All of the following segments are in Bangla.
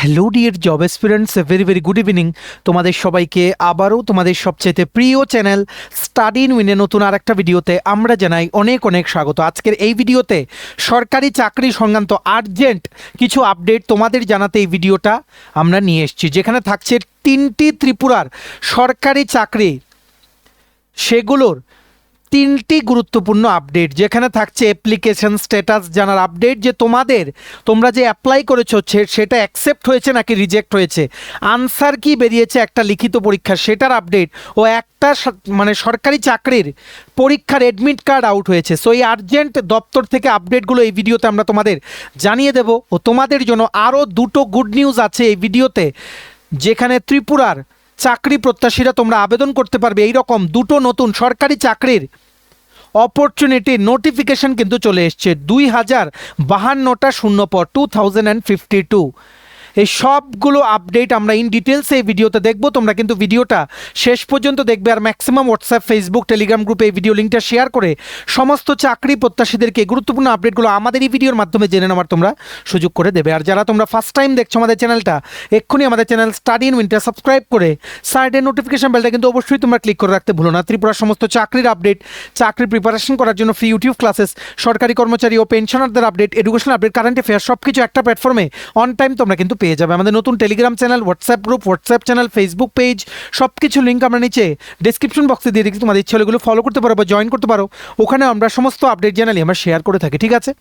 Hello dear job aspirants, very very good evening. তোমাদের সবাইকে আবারও তোমাদের সবচেয়ে প্রিয় চ্যানেল স্টাডি ইন উইনে নতুন আর একটা ভিডিওতে আমরা জানাই অনেক অনেক স্বাগত। আজকের এই ভিডিওতে সরকারি চাকরি সংক্রান্ত আর্জেন্ট কিছু আপডেট তোমাদের জানাতে এই ভিডিওটা আমরা নিয়ে এসেছি, যেখানে থাকছে 3টি ত্রিপুরার সরকারি চাকরি, সেগুলোর 3টি গুরুত্বপূর্ণ আপডেট, যেখানে থাকছে অ্যাপ্লিকেশন স্ট্যাটাস জানার আপডেট, যে তোমরা যে অ্যাপ্লাই করেছো সেটা অ্যাকসেপ্ট হয়েছে নাকি রিজেক্ট হয়েছে, আনসার কি বেরিয়েছে একটা লিখিত পরীক্ষা সেটার আপডেট, ও একটা সরকারি চাকরির পরীক্ষার অ্যাডমিট কার্ড আউট হয়েছে। সো এই আর্জেন্ট দপ্তর থেকে আপডেটগুলো এই ভিডিওতে আমরা তোমাদের জানিয়ে দেব। ও তোমাদের জন্য আরও দুটো গুড নিউজ আছে এই ভিডিওতে, যেখানে ত্রিপুরার চাকরি প্রত্যাশীরা তোমরা আবেদন করতে পারবে। এই রকম দুটো নতুন সরকারি চাকরির অপরচুনিটি নোটিফিকেশন কিন্তু চলে এসছে 2052টা শূন্যপদ 2052। এই সবগুলো আপডেট আমরা ইন ডিটেলস এই ভিডিওতে দেখব। তোমরা কিন্তু ভিডিওটা শেষ পর্যন্ত দেখবে, আর ম্যাক্সিমাম হোয়াটসঅ্যাপ, ফেসবুক, টেলিগ্রাম গ্রুপে এই ভিডিও লিঙ্কটা শেয়ার করে সমস্ত চাকরি প্রত্যাশীদেরকে গুরুত্বপূর্ণ আপডেটগুলো আমাদের এই ভিডিওর মাধ্যমে জেনে নেওয়ার তোমরা সুযোগ করে দেবে। আর যারা তোমরা ফার্স্ট টাইম দেখছো আমাদের চ্যানেলটা, এক্ষুনি আমাদের চ্যানেল স্টাডি ইন উইনটা সাবস্ক্রাইব করে সাইডের নোটিফিকেশন বেলটা কিন্তু অবশ্যই তোমরা ক্লিক করে রাখতে ভুলো না। ত্রিপুরার সমস্ত চাকরির আপডেট, চাকরির প্রিপারেশন করার জন্য ফ্রি ইউটিউব ক্লাসেস, সরকারি কর্মচারী ও পেনশনারদের update, educational update, current affair সব কিছু একটা প্ল্যাটফর্মে অন টাইম তোমরা কিন্তু পেয়ে যাবে। আমাদের নতুন Telegram channel, WhatsApp group, WhatsApp channel, Facebook page, সব কিছু লিঙ্ক আমরা নিচে ডিসক্রিপশন বক্সে দিয়ে রেখেছি। তোমাদের ইচ্ছে হলে এগুলো ফলো করতে পারো বা জয়েন করতে পারো। ওখানে আমরা সমস্ত আপডেট জানালি আমরা শেয়ার করে থাকি, ঠিক আছে?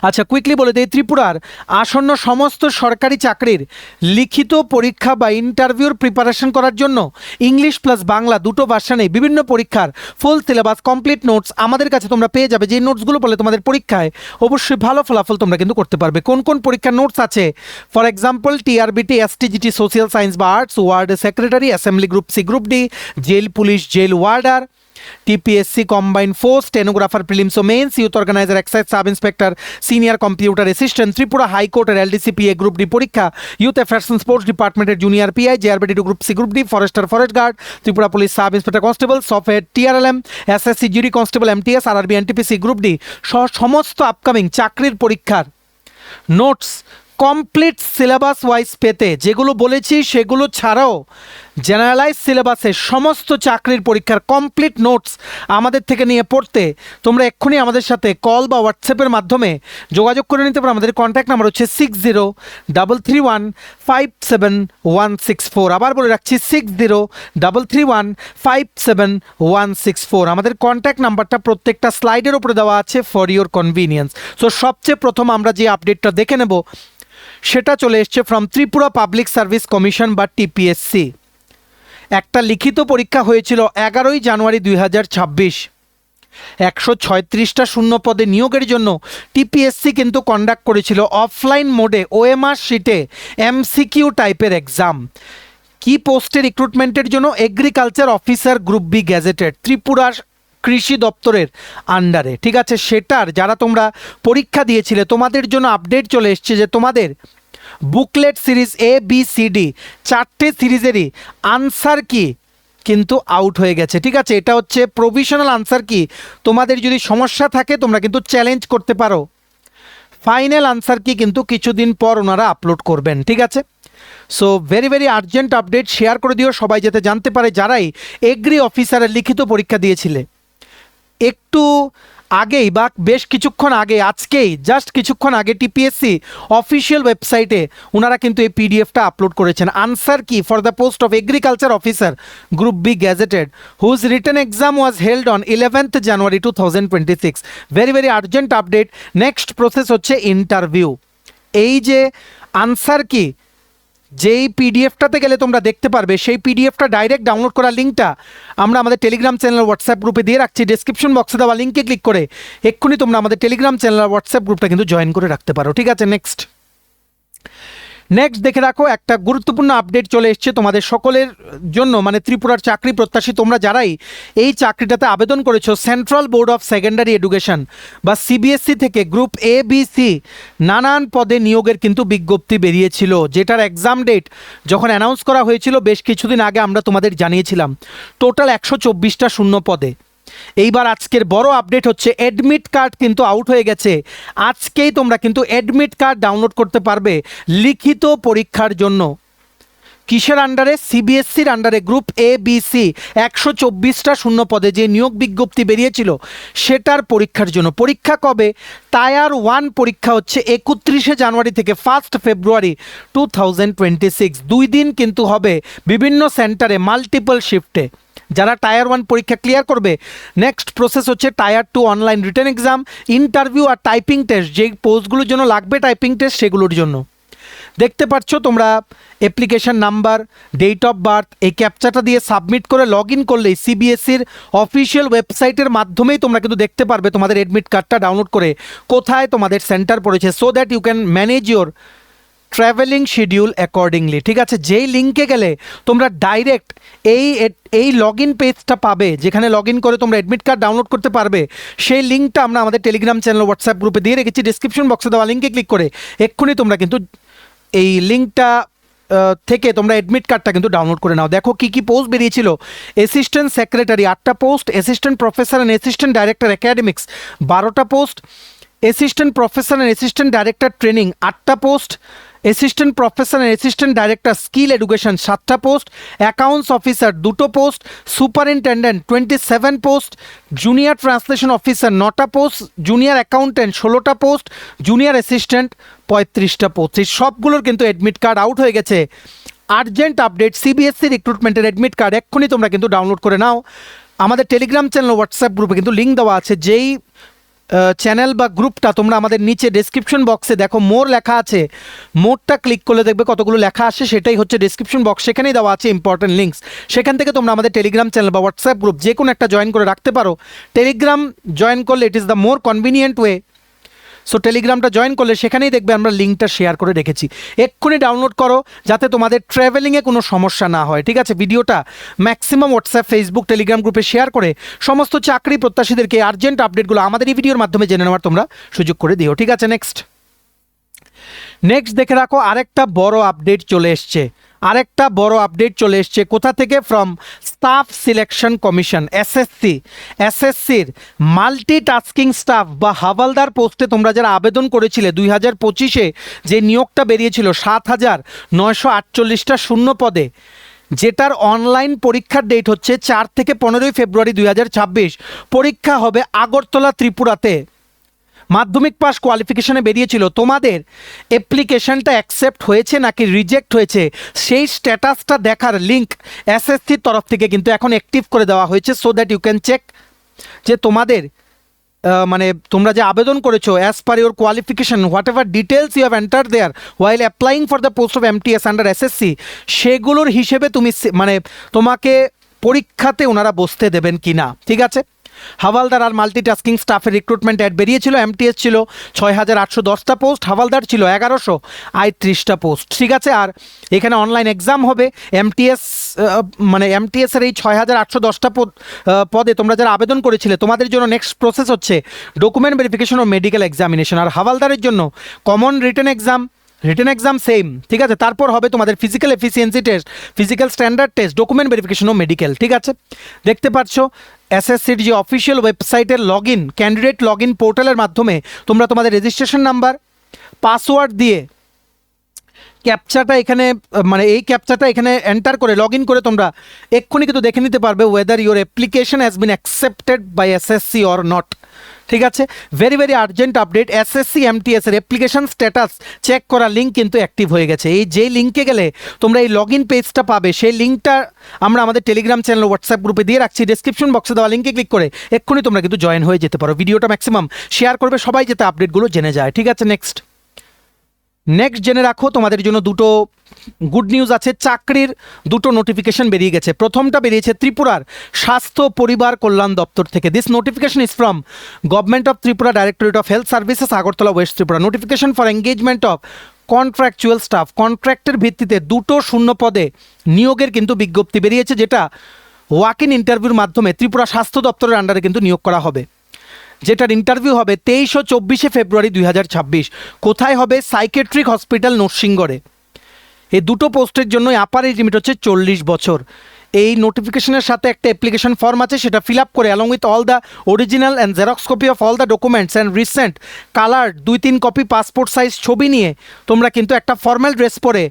আচ্ছা, কুইকলি বলে দিই, ত্রিপুরার আসন্ন সমস্ত সরকারি চাকরির লিখিত পরীক্ষা বা ইন্টারভিউর প্রিপারেশন করার জন্য ইংলিশ প্লাস বাংলা দুটো ভার্সানে বিভিন্ন পরীক্ষার ফুল সিলেবাস, কমপ্লিট নোটস আমাদের কাছে তোমরা পেয়ে যাবে। যে নোটসগুলো বলে তোমাদের পরীক্ষায় অবশ্যই ভালো ফলাফল তোমরা কিন্তু করতে পারবে। কোন কোন পরীক্ষার নোটস আছে? For example, TRBT, STGT, social science বা arts, ward secretary, assembly group C, group D, jail police, jail warder, TPSC combined force, stenographer prelims ও mains, youth organiser, excise sub inspector, senior computer assistant, Tripura হাইকোর্টের এলডিসি পিএ গ্রুপ ডি পরীক্ষা, ইউথ অ্যাফেয়ার্স অ্যান্ড স্পোর্টস ডিপার্টমেন্টের junior PI, JRBT two group C, group D, forester, forest guard, Tripura police sub inspector constable, software TRLM, SSC GD constable, MTS, RRB, NTPC, group D সহ সমস্ত আপকামিং চাকরির পরীক্ষার নোটস কমপ্লিট সিলেবাস ওয়াইজ পেতে, যেগুলো বলেছি সেগুলো ছাড়াও জেনারেলাইজ সিলেবাসে সমস্ত চাকরির পরীক্ষার কমপ্লিট নোটস আমাদের থেকে নিয়ে পড়তে তোমরা এক্ষুনি আমাদের সাথে কল বা হোয়াটসঅ্যাপের মাধ্যমে যোগাযোগ করে নিতে পারো। আমাদের কন্ট্যাক্ট নাম্বার হচ্ছে 6033157164। আবার বলে রাখছি 6033157164। আমাদের কন্ট্যাক্ট নাম্বারটা প্রত্যেকটা স্লাইডের উপরে দেওয়া আছে ফর ইউর কনভিনিয়েন্স। সো সবচেয়ে প্রথম আমরা যে আপডেটটা দেখে নেব সেটা চলে এসছে from Tripura public service commission বা টিপিএসসি। একটা লিখিত পরীক্ষা হয়েছিল 11ই জানুয়ারি 2026। 136টা শূন্য পদে নিয়োগের জন্য টিপিএসসি কিন্তু কন্ডাক্ট করেছিল অফলাইন মোডে ওএমআর শিটে এমসিকিউ টাইপের এক্সাম। কি পোস্টে রিক্রুটমেন্টের জন্য? Agriculture officer group B gazetted, ত্রিপুরার কৃষি দপ্তরের আন্ডারে, ঠিক আছে? সেটার যারা তোমরা পরীক্ষা দিয়েছিলে তোমাদের জন্য আপডেট চলে এসছে যে তোমাদের booklet series A B C D 4টে সিরিজেরই answer কি কিন্তু আউট হয়ে গেছে, ঠিক আছে? এটা হচ্ছে প্রভিশনাল আনসার কি। তোমাদের যদি সমস্যা থাকে তোমরা কিন্তু চ্যালেঞ্জ করতে পারো। ফাইনাল আনসার কি কিন্তু কিছুদিন পর ওনারা আপলোড করবেন, ঠিক আছে? So very very urgent update share করে দিও সবাই যাতে জানতে পারে যারাই এগ্রি অফিসারের লিখিত পরীক্ষা দিয়েছিলে। একটু আগেই বা বেশ কিছুক্ষণ আগে, আজকেই জাস্ট কিছুক্ষণ আগে টিপিএসসি অফিসিয়াল ওয়েবসাইটে ওনারা কিন্তু এই পিডিএফটা আপলোড করেছেন। Answer key for the post of agriculture officer group B gazetted whose written exam was held on 11th January 2026। Very very urgent update. Next process হচ্ছে ইন্টারভিউ। এই যে আনসার কি যেই পিডিএফটাতে গেলে তোমরা দেখতে পারবে, সেই পিডিএফটা ডাইরেক্ট ডাউনলোড করার লিঙ্কটা আমরা আমাদের টেলিগ্রাম চ্যানেল হোয়াটসঅ্যাপ গ্রুপে দিয়ে রাখছি। ডেসক্রিপশন বক্সে দেওয়া লিঙ্কে ক্লিক করে এক্ষুনি তোমরা আমাদের টেলিগ্রাম চ্যানেল আর হোয়াটসঅ্যাপ গ্রুপটা কিন্তু জয়েন করে রাখতে পারো, ঠিক আছে? নেক্সট দেখে রাখো, একটা গুরুত্বপূর্ণ আপডেট চলে এসছে তোমাদের সকলের জন্য, মানে ত্রিপুরার চাকরি প্রত্যাশী তোমরা যারাই এই চাকরিটাতে আবেদন করেছো। Central board of secondary education বা সিবিএসসি থেকে গ্রুপ এ বি সি নানান পদে নিয়োগের কিন্তু বিজ্ঞপ্তি বেরিয়েছিল, যেটার এক্সাম ডেট যখন অ্যানাউন্স করা হয়েছিল বেশ কিছুদিন আগে আমরা তোমাদের জানিয়েছিলাম। টোটাল 124টা শূন্য পদে এইবার আজকের বড় আপডেট হচ্ছে অ্যাডমিট কার্ড কিন্তু আউট হয়ে গেছে। আজকেই তোমরা কিন্তু অ্যাডমিট কার্ড ডাউনলোড করতে পারবে লিখিত পরীক্ষার জন্য। কিসের আন্ডারে? সিবিএসসির আন্ডারে গ্রুপ এ বি সি 124টা শূন্য পদে যে নিয়োগ বিজ্ঞপ্তি বেরিয়েছিল সেটার পরীক্ষার জন্য। পরীক্ষা কবে? টায়ার 1 পরীক্ষা হচ্ছে 31শে জানুয়ারি থেকে 1 ফেব্রুয়ারি 2026। 2 দিন কিন্তু হবে বিভিন্ন সেন্টারে মাল্টিপল শিফটে। যারা টায়ার 1 পরীক্ষা ক্লিয়ার করবে, নেক্সট প্রসেস হচ্ছে tier 2 online written exam, interview আর টাইপিং টেস্ট। যেই পোস্টগুলোর জন্য লাগবে টাইপিং টেস্ট সেগুলোর জন্য। দেখতে পাচ্ছ তোমরা application number, date of birth, এই ক্যাপচাটা দিয়ে সাবমিট করে লগ ইন করলেই সিবিএসসির অফিসিয়াল ওয়েবসাইটের মাধ্যমেই তোমরা কিন্তু দেখতে পারবে তোমাদের অ্যাডমিট কার্ডটা ডাউনলোড করে কোথায় তোমাদের সেন্টার পড়েছে, so that you can manage your travelling schedule accordingly. ঠিক আছে, যেই লিঙ্কে গেলে তোমরা ডাইরেক্ট এই লগ ইন পেজটা পাবে, যেখানে লগ ইন করে তোমরা অ্যাডমিট কার্ড ডাউনলোড করতে পারবে, সেই লিঙ্কটা আমরা আমাদের টেলিগ্রাম চ্যানেল, হোয়াটসঅ্যাপ গ্রুপে দিয়ে রেখেছি। ডিসক্রিপশন বক্সে দেওয়া লিঙ্কে ক্লিক করে এক্ষুনি তোমরা কিন্তু এই লিঙ্কটা থেকে তোমরা অ্যাডমিট কার্ডটা কিন্তু ডাউনলোড করে নাও। দেখো কী কী পোস্ট বেরিয়েছিল। অ্যাসিস্ট্যান্ট সেক্রেটারি 8টা post, assistant professor and assistant director academics 12টা post, assistant professor and assistant director training 8টা post, assistant professor and assistant director skill education 7টা পোস্ট, অ্যাকাউন্টস অফিসার 2টো post, superintendent 27 post, junior translation officer 9টা পোস্ট, জুনিয়র অ্যাকাউন্টেন্ট 16টা পোস্ট, জুনিয়র অ্যাসিস্ট্যান্ট 35টা পোস্ট। এই সবগুলোর কিন্তু অ্যাডমিট কার্ড আউট হয়ে গেছে। আর্জেন্ট আপডেট, সিবিএসসি রিক্রুটমেন্টের অ্যাডমিট কার্ড এক্ষুনি তোমরা কিন্তু ডাউনলোড করে নাও। আমাদের টেলিগ্রাম চ্যানেল, হোয়াটসঅ্যাপ গ্রুপে কিন্তু লিঙ্ক দেওয়া আছে। যেই চ্যানেল বা গ্রুপটা তোমরা আমাদের নিচে ডেসক্রিপশন বক্সে দেখো মোর লেখা আছে, মোরটা ক্লিক করলে দেখবে কতগুলো লেখা আসে, সেটাই হচ্ছে ডেসক্রিপশন বক্স। সেখানেই দেওয়া আছে ইম্পর্টেন্ট লিঙ্কস। সেখান থেকে তোমরা আমাদের টেলিগ্রাম চ্যানেল বা হোয়াটসঅ্যাপ গ্রুপ যে কোনো একটা জয়েন করে রাখতে পারো। টেলিগ্রাম জয়েন করলে it is the more convenient way. So টেলিগ্রামটা জয়েন করলে সেখানেই দেখবে আমরা লিঙ্কটা শেয়ার করে রেখেছি। এক্ষুনি ডাউনলোড করো যাতে তোমাদের ট্রাভেলিংয়ে কোনো সমস্যা না হয়। ঠিক আছে, ভিডিওটা ম্যাক্সিমাম হোয়াটসঅ্যাপ, ফেসবুক, টেলিগ্রাম গ্রুপে শেয়ার করে সমস্ত চাকরি প্রত্যাশীদেরকে আর্জেন্ট আপডেটগুলো আমাদের এই ভিডিওর মাধ্যমে জেনে নেওয়ার তোমরা সুযোগ করে দিও। ঠিক আছে, নেক্সট দেখে রাখো আরেকটা বড় আপডেট চলে এসছে। কোথা থেকে? ফ্রম স্টাফ সিলেকশন কমিশন, এসএসসির মাল্টিটাস্কিং স্টাফ বা হাওয়ালদার পোস্টে তোমরা যারা আবেদন করেছিলে 2025-এ যে নিয়োগটা বেরিয়েছিল 7,948টা শূন্য পদে, যেটার অনলাইন পরীক্ষার ডেট হচ্ছে 4 থেকে 15 ফেব্রুয়ারি 2026। পরীক্ষা হবে আগরতলা, ত্রিপুরাতে। মাধ্যমিক পাস কোয়ালিফিকেশনে বেরিয়েছিল। তোমাদের অ্যাপ্লিকেশনটা অ্যাকসেপ্ট হয়েছে নাকি রিজেক্ট হয়েছে সেই স্ট্যাটাসটা দেখার লিঙ্ক এসএসসির তরফ থেকে কিন্তু এখন অ্যাক্টিভ করে দেওয়া হয়েছে, so that you can check যে তোমাদের মানে তোমরা যে আবেদন করেছো as per your qualification, whatever details you have enter there while applying for the post of MTS under SSC, সেগুলোর হিসেবে তুমি মানে তোমাকে পরীক্ষাতে ওনারা বসতে দেবেন কি না। ঠিক আছে, হাওয়ালদার আর মাল্টিটাস্কিং স্টাফের রিক্রুটমেন্ট অ্যাড বেরিয়েছিল। এমটিএস ছিল 6,810টা পোস্ট, হাওয়ালদার ছিল 1,138টা পোস্ট। ঠিক আছে, আর এখানে অনলাইন এক্সাম হবে। এমটিএসের এই 6,810টা পদে তোমরা যারা আবেদন করেছিলে তোমাদের জন্য নেক্সট প্রসেস হচ্ছে ডকুমেন্ট ভেরিফিকেশন ও মেডিকেল এক্সামিনেশন। আর হাওয়ালদারের জন্য কমন রিটেন এক্সাম সেম। ঠিক আছে, তারপর হবে তোমাদের physical efficiency test, physical standard test, document verification ও মেডিকেল। ঠিক আছে, দেখতে পাচ্ছ এসএসসির যে অফিসিয়াল ওয়েবসাইটের ক্যান্ডিডেট লগ ইন পোর্টালের মাধ্যমে তোমরা তোমাদের রেজিস্ট্রেশন নাম্বার, পাসওয়ার্ড দিয়ে ক্যাপচাটা এখানে এই ক্যাপচাটা এখানে এন্টার করে লগ ইন করে তোমরা এক্ষুনি কিন্তু দেখে নিতে পারবে whether your application has been accepted by SSC or not. ঠিক আছে, ভেরি আর্জেন্ট আপডেট, এসএসসি এমটিএসের অ্যাপ্লিকেশন স্ট্যাটাস চেক করা লিঙ্ক কিন্তু অ্যাক্টিভ হয়ে গেছে। এই যে লিঙ্কে গেলে তোমরা এই লগ ইন পেজটা পাবে, সেই লিঙ্কটা আমরা আমাদের টেলিগ্রাম চ্যানেল, হোয়াটসঅ্যাপ গ্রুপে দিয়ে রাখছি। ডেসক্রিপশন বক্সে দেওয়া লিঙ্কে ক্লিক করে এক্ষুনি তোমরা কিন্তু জয়েন হয়ে যেতে পারো। ভিডিওটা ম্যাক্সিমাম শেয়ার করবে সবাই, যাতে আপডেটগুলো জেনে যায়। ঠিক আছে, নেক্সট জেনে রাখো তোমাদের জন্য দুটো গুড নিউজ আছে। চাকরির দুটো নোটিফিকেশন বেরিয়ে গেছে। প্রথমটা বেরিয়েছে ত্রিপুরার স্বাস্থ্য পরিবার কল্যাণ দপ্তর থেকে। This notification is from government of Tripura, directorate of health services, Agartala, west Tripura. Notification for engagement of contractual staff, কন্ট্রাক্টের ভিত্তিতে দুটো শূন্য পদে নিয়োগের কিন্তু বিজ্ঞপ্তি বেরিয়েছে, যেটা ওয়াক ইন ইন্টারভিউর মাধ্যমে ত্রিপুরা স্বাস্থ্য দপ্তরের আন্ডারে কিন্তু নিয়োগ করা হবে, যেটার ইন্টারভিউ হবে 23 ও 24 ফেব্রুয়ারি 2026। কোথায় হবে? সাইকেট্রিক হসপিটাল, নরসিংগড়ে। এই দুটো পোস্টের জন্য আপার এজ লিমিট হচ্ছে 40 বছর। এই নোটিফিকেশনের সাথে একটা অ্যাপ্লিকেশন ফর্ম আছে, সেটা ফিল আপ করে along with all the original and xerox copy of all the documents and recent colour 2-3 copy passport size ছবি নিয়ে তোমরা কিন্তু একটা ফর্মাল ড্রেস পরে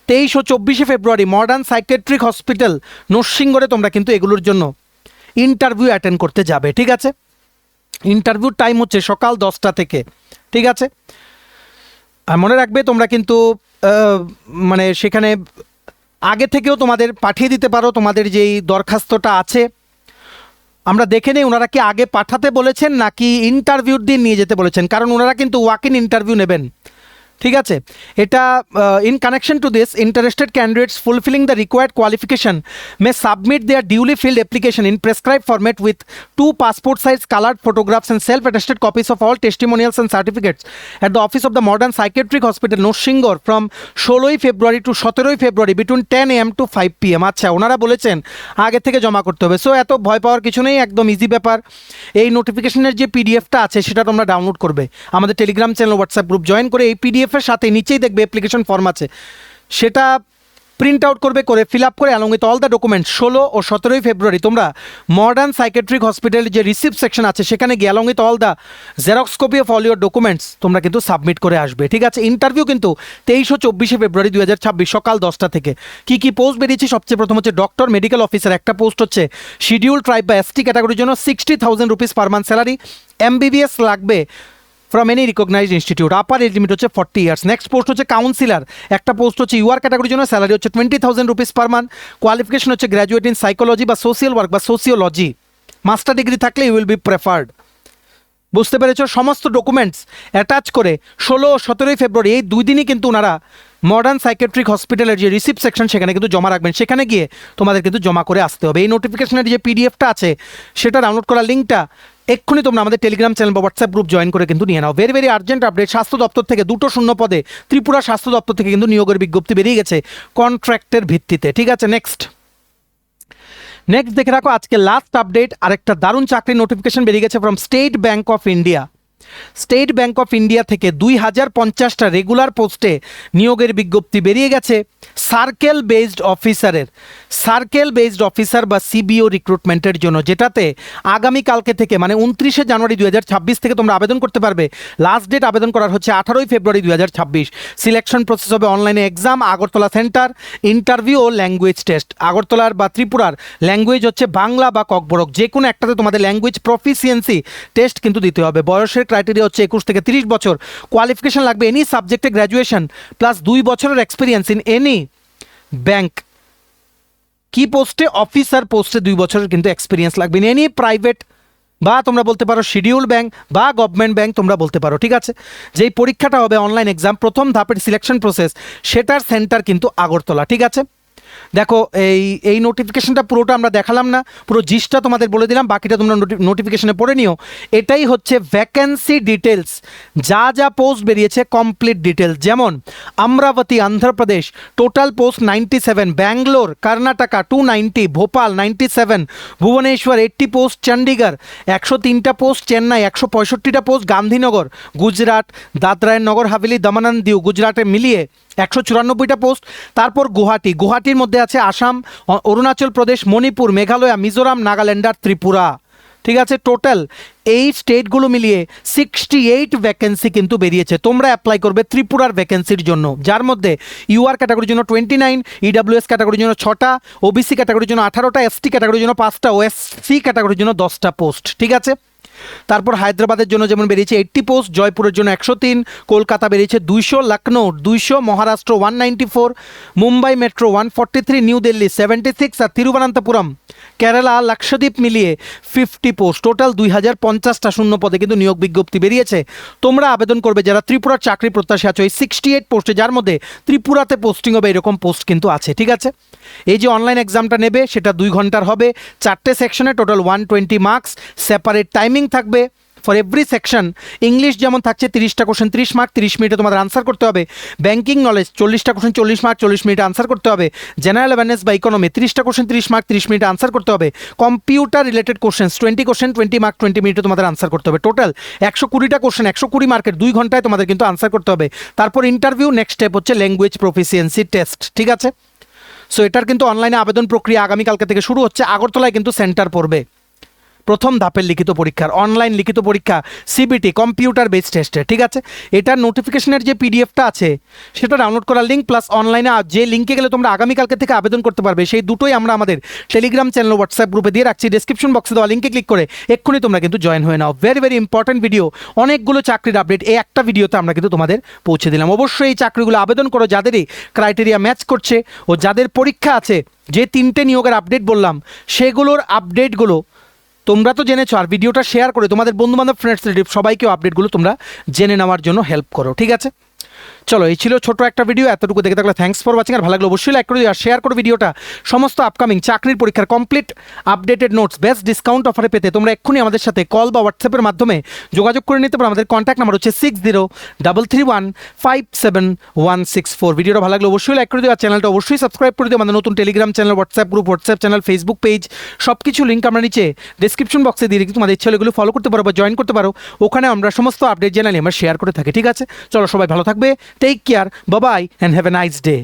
23 ও 24 ফেব্রুয়ারি মডার্ন সাইকেট্রিক হসপিটাল নরসিংগড়ে তোমরা কিন্তু এগুলোর জন্য ইন্টারভিউ অ্যাটেন্ড করতে যাবে। ঠিক আছে, ইন্টারভিউর টাইম হচ্ছে সকাল 10টা থেকে। ঠিক আছে, আর মনে রাখবে তোমরা কিন্তু মানে সেখানে আগে থেকেও তোমাদের পাঠিয়ে দিতে পারো তোমাদের যেই দরখাস্তটা আছে। আমরা দেখে নেই ওনারা কি আগে পাঠাতে বলেছেন নাকি ইন্টারভিউর দিন নিয়ে যেতে বলেছেন, কারণ ওনারা কিন্তু ওয়াক ইন ইন্টারভিউ নেবেন। ঠিক আছে, এটা in connection to this interested candidates fulfilling the required qualification may submit their duly filled application in prescribe format with 2 passport size coloured photographs and self attested copies of all testimonials and certificates at the office of the modern psychiatric hospital Narsingarh from 16 February to 17 February between 10 AM to 5 PM। আচ্ছা, ওনারা বলেছেন আগে থেকে জমা করতে হবে। সো এত ভয় পাওয়ার কিছু নেই, একদম ইজি ব্যাপার। এই নোটিফিকেশনের যে পিডিএফটা আছে সেটা তোমরা ডাউনলোড করবে, আমাদের Telegram channel WhatsApp group join করে এই পিডিএফের সাথে নিচেই দেখবে অ্যাপ্লিকেশন ফর্ম আছে, সেটা প্রিন্ট আউট করবে, করে ফিল আপ করে along with all the documents 16 ও 17 ফেব্রুয়ারি তোমরা মডার্ন সাইকেট্রিক হসপিটালের যে রিসিপ্ট সেকশন আছে সেখানে গিয়ে along with all the xerox copy of all your documents তোমরা কিন্তু সাবমিট করে আসবে। ঠিক আছে, ইন্টারভিউ কিন্তু 23 ও 24 ফেব্রুয়ারি 2026 সকাল 10টা থেকে। কি কি পোস্ট বেরিয়েছে? সবচেয়ে প্রথম হচ্ছে ডক্টর মেডিকেল অফিসার, একটা পোস্ট হচ্ছে শিডিউল ট্রাইব বা এসটি ক্যাটাগরির জন্য 60,000 rupees per month salary, MBBS লাগবে from any recognised institute, upper age limit হচ্ছে 40 ইয়ার্স। নেক্সট পোস্ট হচ্ছে কাউন্সিলার, একটা পোস্ট হচ্ছে ইউআর ক্যাটাগরির জন্য, স্যালারি হচ্ছে 20,000 রুপিস পার মান্থ, কোয়ালিফিকেশন হচ্ছে গ্র্যাজুয়েট ইন সাইকোলজি বা সোশিয়াল ওয়ার্ক বা সোসিওলজি, মাস্টার ডিগ্রি থাকলে ইউ উইল বি প্রেফার্ড। বুঝতে পেরেছ? সমস্ত ডকুমেন্টস অ্যাটাচ করে 16 ও 17 ফেব্রুয়ারি এই 2 দিনই কিন্তু ওনারা মডার্ন সাইকেট্রিক হসপিটালের যে রিসিপ্ট সেকশন সেখানে কিন্তু জমা রাখবেন, সেখানে গিয়ে তোমাদের কিন্তু জমা করে আসতে হবে। এই নোটিফিকেশনের যে পিডিএফটা আছে সেটা ডাউনলোড করার লিঙ্কটা এক্ষুনি তোমরা আমাদের টেলিগ্রাম চ্যানেল বা হোয়াটসঅ্যাপ গ্রুপ জয়েন করে কিন্তু নিয়ে নাও। ভেরি ভেরি আর্জেন্ট আপডেট, স্বাস্থ্য দপ্তর থেকে 2টো শূন্য পদে ত্রিপুরা স্বাস্থ্য দপ্তর থেকে কিন্তু নিয়োগের বিজ্ঞপ্তি বেরিয়ে গেছে কন্ট্রাক্টের ভিত্তিতে। ঠিক আছে, নেক্সট দেখে রাখো আজকে লাস্ট আপডেট, আরেকটা দারুণ চাকরির নোটিফিকেশন বেরিয়ে গেছে from state bank of India. State bank of India থেকে 2050টা রেগুলার পোস্টে নিয়োগের বিজ্ঞপ্তি বেরিয়ে গেছে সার্কেল বেসড অফিসার বা সিবিও রিক্রুটমেন্টের জন্য, যেটাতে আগামীকালকে থেকে মানে 29 জানুয়ারি 2026 থেকে তোমরা আবেদন করতে পারবে। লাস্ট ডেট আবেদন করার হচ্ছে 18 ফেব্রুয়ারি 2026। সিলেকশন প্রসেস হবে অনলাইনে এক্সাম, আগরতলা সেন্টার, ইন্টারভিউ ও ল্যাঙ্গুয়েজ টেস্ট। আগরতলার বা ত্রিপুরার ল্যাঙ্গুয়েজ হচ্ছে বাংলা বা ককবরক, যে কোনো একটাতে তোমাদের ল্যাঙ্গুয়েজ প্রফিসিয়েন্সি টেস্ট কিন্তু দিতে হবে। বয়সের ক্রাইটেরিয়া হচ্ছে 21 থেকে 30 বছর, কোয়ালিফিকেশন লাগবে এনি সাবজেক্টে গ্র্যাজুয়েশন প্লাস 2 বছরের এক্সপিরিয়েন্স ইন এনি ব্যাংক। কি পোস্টে? অফিসার পোস্টে 2 বছরের কিন্তু এক্সপিরিয়েন্স লাগবে ইন এনি প্রাইভেট বা তোমরা বলতে পারো শিডিউল ব্যাংক বা গভর্নমেন্ট ব্যাংক তোমরা বলতে পারো। ঠিক আছে, যেই পরীক্ষাটা হবে অনলাইন এক্সাম, প্রথম ধাপের সিলেকশন প্রসেস, সেটার সেন্টার কিন্তু আগরতলা। ঠিক আছে, দেখো এই নোটিফিকেশনটা পুরোটা আমরা দেখালাম না, পুরো জিসটা তোমাদের বলে দিলাম, বাকিটা তোমরা নোটিফিকেশনে পড়ে নিও। এটাই হচ্ছে ভ্যাকেন্সি ডিটেলস, যা যা পোস্ট বেরিয়েছে কমপ্লিট ডিটেলস। যেমন Amaravati Andhra Pradesh total post 97, Bangalore Karnataka 290, Bhopal 97, Bhubaneswar 80 post, Chandigarh 103টা পোস্ট, চেন্নাই 165টা post, Gandhinagar Gujarat, Dadra and Nagar Haveli, Daman and দিউ গুজরাটে মিলিয়ে 194টা পোস্ট। তারপর গুয়াহাটির মধ্যে আছে আসাম, অরুণাচল প্রদেশ, মণিপুর, মেঘালয়, মিজোরাম, নাগাল্যান্ড আর ত্রিপুরা। ঠিক আছে, টোটাল এই স্টেটগুলো মিলিয়ে 68 ভ্যাকেন্সি কিন্তু বেরিয়েছে। তোমরা অ্যাপ্লাই করবে ত্রিপুরার ভ্যাকেন্সির জন্য, যার মধ্যে ইউআর ক্যাটাগরির জন্য 29, ইডাব্লিউএস ক্যাটাগরির জন্য 6টা, ওবিসি ক্যাটাগরির জন্য 18টা, এসটি ক্যাটাগরির জন্য 5টা, ওএসসি ক্যাটাগরির জন্য 10টা পোস্ট। ঠিক আছে, তারপর হায়দ্রাবাদের জন্য যেমন বেরিয়েছে 80 পোস্ট, জয়পুরের জন্য 103, কলকাতা বেরিয়েছে 200, লখনৌ 200, মহারাষ্ট্র 194, মুম্বাই মেট্রো 143, নিউ দিল্লি 76 আর তিরুবনন্তপুরম, কেরালা, লাক্ষাদ্বীপ মিলিয়ে 50 পোস্ট। টোটাল 2050টা শূন্য পদে কিন্তু নিয়োগ বিজ্ঞপ্তি বেরিয়েছে। তোমরা আবেদন করবে যারা ত্রিপুরার চাকরি প্রত্যাশী আছো এই 68 পোস্টে, যার মধ্যে ত্রিপুরাতে পোস্টিং হবে এরকম পোস্ট কিন্তু আছে। ঠিক আছে, এই যে অনলাইন এক্সামটা নেবে সেটা 2 ঘন্টার হবে, 4টে সেকশনে, টোটাল 120 মার্কস, সেপারেট টাইমিং থাকবে ফর এভরি সেকশন। ইংলিশ যেমন থাকছে 30টা কোশ্চেন 30 মার্ক, 30 মিনিটে তোমাদের আনসার করতে হবে। ব্যাঙ্কিং নলেজ 40টা কোশ্চেন 40 মার্ক, 40 মিনিটে আনসার করতে হবে। জেনারেল অ্যাওয়ারনেস বা ইকোনমি 30টা কোশ্চেন 30 মার্ক, 30 মিনিটে আনসার করতে হবে। Computer related question 20 question 20 mark, 20 মিনিটে তোমাদের আনসার করতে হবে। টোটাল 120টা কোশ্চেন 120 মার্কের 2 ঘন্টায় তোমাদের কিন্তু আনসার করতে হবে। তারপর ইন্টারভিউ, নেক্সট স্টেপ হচ্ছে ল্যাঙ্গুয়েজ প্রফিসিয়েন্সি টেস্ট। ঠিক আছে, সো এটার কিন্তু অনলাইনে আবেদন প্রক্রিয়া আগামীকালকে থেকে শুরু হচ্ছে। আগরতলায় কিন্তু সেন্টার পড়বে প্রথম ধাপের লিখিত পরীক্ষার, অনলাইন লিখিত পরীক্ষা সিবিটি কম্পিউটার বেসড টেস্টে। ঠিক আছে, এটার নোটিফিকেশনের যে পিডিএফটা আছে সেটা ডাউনলোড করার লিঙ্ক প্লাস অনলাইনে যে লিঙ্কে গেলে তোমরা আগামীকালকে থেকে আবেদন করতে পারবে, সেই দুটোই আমরা আমাদের টেলিগ্রাম চ্যানেল হোয়াটসঅ্যাপ গ্রুপে দিয়ে রাখছি। ডেসক্রিপশন বক্সে দেওয়া লিঙ্কে ক্লিক করে এক্ষুনি তোমরা কিন্তু জয়েন হয়ে নাও। ভেরি ভেরি ইম্পর্টেন্ট ভিডিও, অনেকগুলো চাকরির আপডেট এই একটা ভিডিওতে আমরা কিন্তু তোমাদের পৌঁছে দিলাম। অবশ্যই এই চাকরিগুলো আবেদন করো যাদেরই ক্রাইটেরিয়া ম্যাচ করছে ও যাদের পরীক্ষা আছে। যে 3টে নিয়োগের আপডেট বললাম সেগুলোর আপডেটগুলো তোমরা তো জেনেছো, আর ভিডিওটা শেয়ার করে তোমাদের বন্ধুবান্ধব ফ্রেন্ডস রিলেটিভ সবাইকেও আপডেটগুলো তোমরা জেনে নেওয়ার জন্য হেল্প করো। ঠিক আছে, চলো এই ছিল ছোট একটা ভিডিও। এতটুকু দেখে থাকলে থ্যাঙ্কস ফর ওয়াচিং। আর ভালো লাগলে অবশ্যই লাইক করে দিও আর শেয়ার করো ভিডিওটা। সমস্ত আপকামিং চাকরির পরীক্ষার complete updated notes best discount অফারে পেতে তোমরা এক্ষুনি আমাদের সাথে কল বা হোয়াটসঅ্যাপের মাধ্যমে যোগাযোগ করে নিতে পারো। আমাদের কন্ট্যাক্ট নাম্বার হচ্ছে 6033157164। ভিডিওটা ভালো লাগলে অবশ্যই লাইক করে দিও আর চ্যানেলটা অবশ্যই সাবস্ক্রাইব করে দিও। আমাদের নতুন Telegram channel, WhatsApp group, WhatsApp channel, Facebook page সব কিছু লিঙ্ক আমরা নিচে ডিসক্রিপশন বক্সে দিয়ে রেখেছি। তোমাদের ইচ্ছে হলে এগুলো ফলো করতে পারো বা জয়েন করতে পারো। ওখানে আমরা সমস্ত আপডেট জানালে আমরা শেয়ার করে থাকি। ঠিক আছে, চলো সবাই ভালো থাকবে, take care, bye bye, and have a nice day.